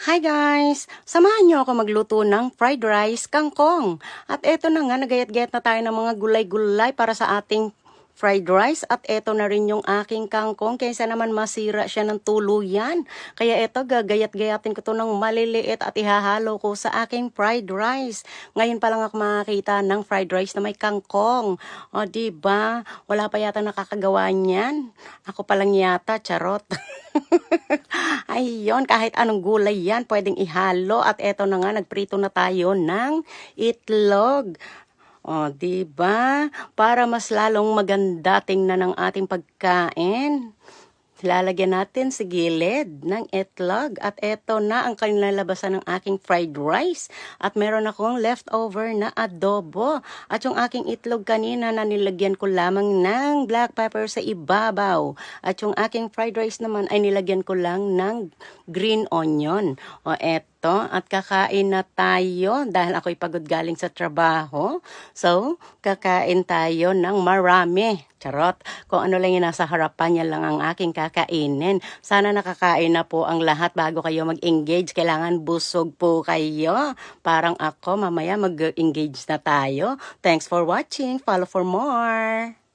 Hi guys! Samahan niyo ako magluto ng fried rice kangkong. At eto na nga, nagayat-gayat na tayo ng mga gulay-gulay para sa ating fried rice. At eto na rin yung aking kangkong, kaysa naman masira siya ng tuluyan. Kaya eto, gagayat-gayatin ko to ng maliliit at ihahalo ko sa aking fried rice. Ngayon pa lang ako makakita ng fried rice na may kangkong. O diba? Wala pa yata nakakagawa niyan. Ako pa lang yata, charot. Ayun, kahit anong gulay yan, pwedeng ihalo. At eto na nga, nagprito na tayo ng itlog. O, diba? Para mas lalong maganda tingnan ng ating pagkain. Lalagyan natin sa gilid ng itlog. At eto na ang kinalabasan ng aking fried rice. At meron akong leftover na adobo. At yung aking itlog kanina na nilagyan ko lamang ng black pepper sa ibabaw. At yung aking fried rice naman ay nilagyan ko lang ng green onion. O eto. At kakain na tayo dahil ako'y pagod galing sa trabaho. So, kakain tayo ng marami. Charot. Kung ano lang yung nasa harapan niya lang ang aking kakainin. Sana nakakain na po ang lahat bago kayo mag-engage. Kailangan busog po kayo. Parang ako, mamaya mag-engage na tayo. Thanks for watching. Follow for more.